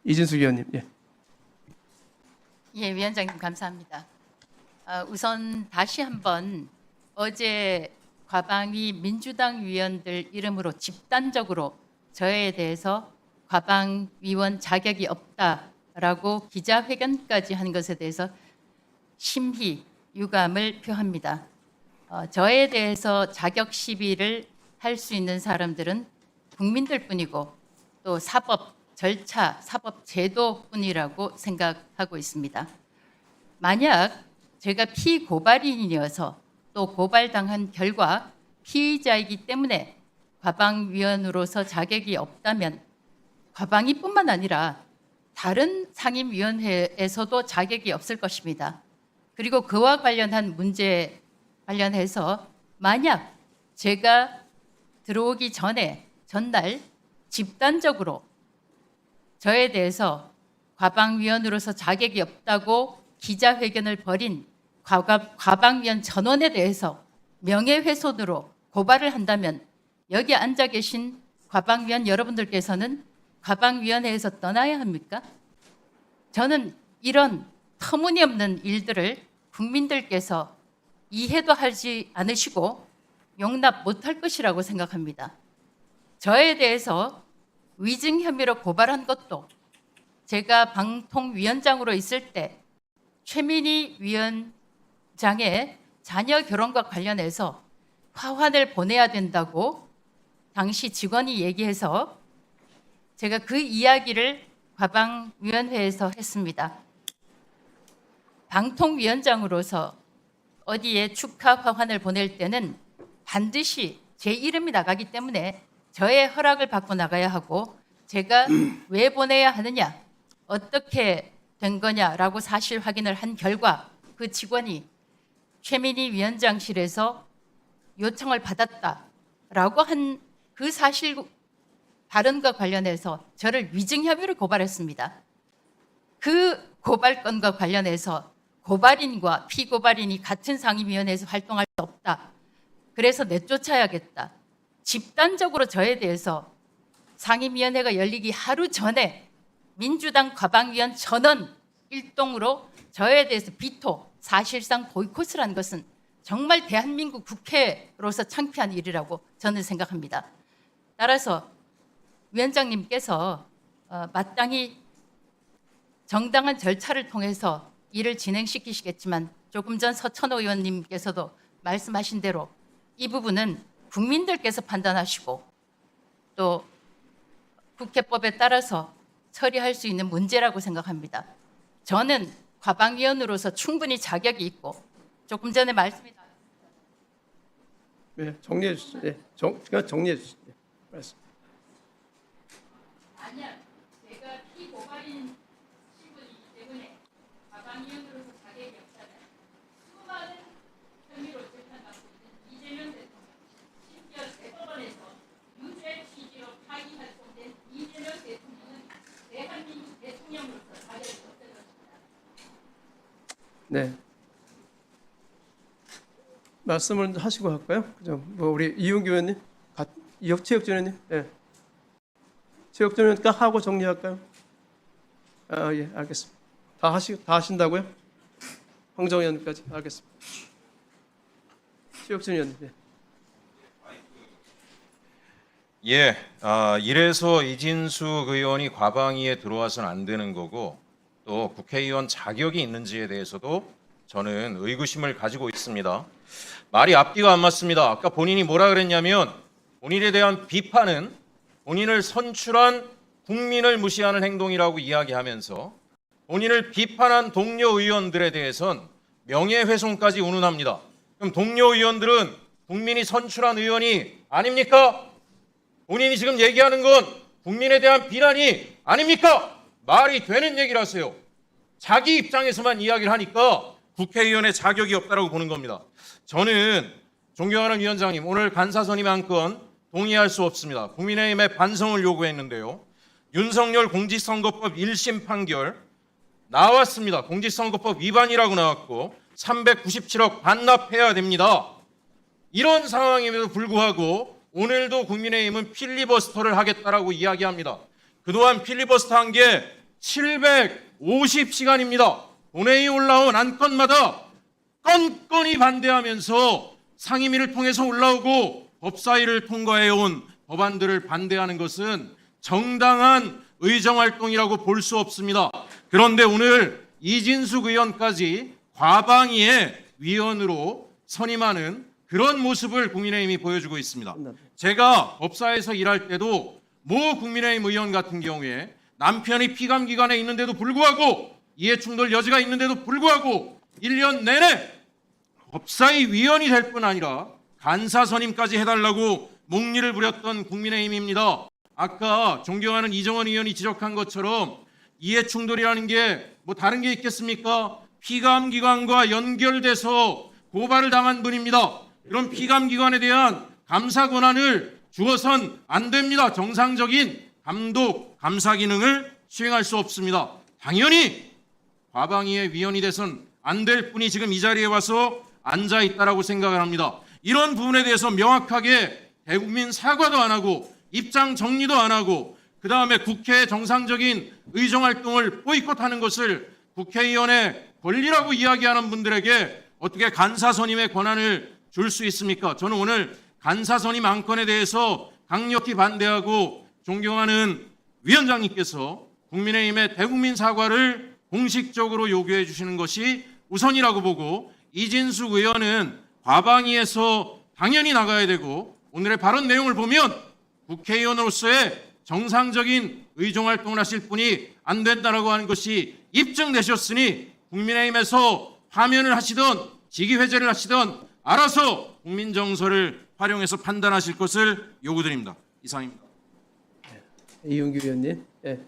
이진숙 의원님. 예. 예, 위원장님 감사합니다. 우선 다시 한번 어제 과방위 민주당 위원들 이름으로 집단적으로 저에 대해서 과방위원 자격이 없다라고 기자회견까지 한 것에 대해서 심히 유감을 표합니다. 저에 대해서 자격 시비를 할 수 있는 사람들은 국민들뿐이고 또 사법 절차, 사법 제도뿐이라고 생각하고 있습니다. 만약 제가 피고발인이어서 또 고발당한 결과 피의자이기 때문에 과방위원으로서 자격이 없다면 과방위뿐만 아니라 다른 상임위원회에서도 자격이 없을 것입니다. 그리고 그와 관련한 문제 관련해서 만약 제가 들어오기 전날 집단적으로 저에 대해서 과방위원으로서 자격이 없다고 기자회견을 벌인 과방위원 전원에 대해서 명예훼손으로 고발을 한다면 여기 앉아 계신 과방위원 여러분들께서는 과방위원회에서 떠나야 합니까? 저는 이런 터무니없는 일들을 국민들께서 이해도 하지 않으시고 용납 못할 것이라고 생각합니다. 저에 대해서 위증 혐의로 고발한 것도 제가 방통위원장으로 있을 때 최민희 위원장의 자녀 결혼과 관련해서 화환을 보내야 된다고 당시 직원이 얘기해서 제가 그 이야기를 과방위원회에서 했습니다. 방통위원장으로서 어디에 축하 화환을 보낼 때는 반드시 제 이름이 나가기 때문에 저의 허락을 받고 나가야 하고 제가 왜 보내야 하느냐, 어떻게 된 거냐라고 사실 확인을 한 결과 그 직원이 최민희 위원장실에서 요청을 받았다라고 한 그 사실 발언과 관련해서 저를 위증 혐의로 고발했습니다. 그 고발건과 관련해서 고발인과 피고발인이 같은 상임위원회에서 활동할 수 없다. 그래서 내쫓아야겠다. 집단적으로 저에 대해서 상임위원회가 열리기 하루 전에 민주당 과방위원 전원 일동으로 저에 대해서 비토, 사실상 보이콧을 한 것은 정말 대한민국 국회로서 창피한 일이라고 저는 생각합니다. 따라서 위원장님께서 마땅히 정당한 절차를 통해서 일을 진행시키시겠지만 조금 전 서천호 의원님께서도 말씀하신 대로 이 부분은 국민들께서 판단하시고 또 국회법에 따라서 처리할 수 있는 문제라고 생각합니다. 저는 과방위원으로서 충분히 자격이 있고 조금 전에 말씀이 네, 정리해 주시죠. 예, 정리해 주시죠. 예, 말씀. 만약 제가 피고발인 신분이기 때문에 과방위원으로서 자격이 없다면 수많은 혐의로 재판받고 있는 이재명 대통령, 심지어 대법원에서 유죄 취지로 파기 활동된 이재명 대통령은 대한민국 대통령으로서 자격이 없을 것입니다. 네. 말씀을 하시고 할까요? 그죠? 뭐 우리 이용규 의원님, 체육전 의원님, 예. 체육전 의원 딱 하고 정리할까요? 아, 예, 알겠습니다. 다 하신다고요? 황정 의원까지 알겠습니다. 체육전 의원님. 예. 예, 이래서 이진숙 의원이 과방위에 들어와서는 안 되는 거고 또 국회의원 자격이 있는지에 대해서도 저는 의구심을 가지고 있습니다. 말이 앞뒤가 안 맞습니다. 아까 본인이 뭐라 그랬냐면 본인에 대한 비판은 본인을 선출한 국민을 무시하는 행동이라고 이야기하면서 본인을 비판한 동료 의원들에 대해선 명예훼손까지 운운합니다. 그럼 동료 의원들은 국민이 선출한 의원이 아닙니까? 본인이 지금 얘기하는 건 국민에 대한 비난이 아닙니까? 말이 되는 얘기를 하세요. 자기 입장에서만 이야기를 하니까 국회의원의 자격이 없다라고 보는 겁니다. 저는 존경하는 위원장님, 오늘 간사선임 한 건 동의할 수 없습니다. 국민의힘의 반성을 요구했는데요. 윤석열 공직선거법 1심 판결 나왔습니다. 공직선거법 위반이라고 나왔고 397억 반납해야 됩니다. 이런 상황임에도 불구하고 오늘도 국민의힘은 필리버스터를 하겠다라고 이야기합니다. 그동안 필리버스터 한 게 750시간입니다. 본회의 올라온 안건마다 건건히 반대하면서 상임위를 통해서 올라오고 법사위를 통과해온 법안들을 반대하는 것은 정당한 의정활동이라고 볼 수 없습니다. 그런데 오늘 이진숙 의원까지 과방위의 위원으로 선임하는 그런 모습을 국민의힘이 보여주고 있습니다. 제가 법사에서 일할 때도 모 국민의힘 의원 같은 경우에 남편이 피감기관에 있는데도 불구하고 이해충돌 여지가 있는데도 불구하고 1년 내내 법사위 위원이 될 뿐 아니라 간사 선임까지 해달라고 목리를 부렸던 국민의힘입니다. 아까 존경하는 이정원 의원이 지적한 것처럼 이해충돌이라는 게 뭐 다른 게 있겠습니까? 피감기관과 연결돼서 고발을 당한 분입니다. 그런 피감기관에 대한 감사 권한을 주어선 안 됩니다. 정상적인 감독, 감사 기능을 수행할 수 없습니다. 당연히 과방위의 위원이 돼선 안 될 분이 지금 이 자리에 와서 앉아 있다라고 생각을 합니다. 이런 부분에 대해서 명확하게 대국민 사과도 안 하고 입장 정리도 안 하고 그다음에 국회의 정상적인 의정활동을 보이콧하는 것을 국회의원의 권리라고 이야기하는 분들에게 어떻게 간사 선임의 권한을 줄 수 있습니까? 저는 오늘 간사 선임 안건에 대해서 강력히 반대하고 존경하는 위원장님께서 국민의힘의 대국민 사과를 공식적으로 요구해 주시는 것이 우선이라고 보고 이진숙 의원은 과방위에서 당연히 나가야 되고 오늘의 발언 내용을 보면 국회의원으로서의 정상적인 의정활동을 하실 분이 안 된다라고 하는 것이 입증되셨으니 국민의힘에서 파면을 하시던 직위회제를 하시던 알아서 국민정서를 활용해서 판단하실 것을 요구드립니다. 이상입니다. 이용규 의원님. 예.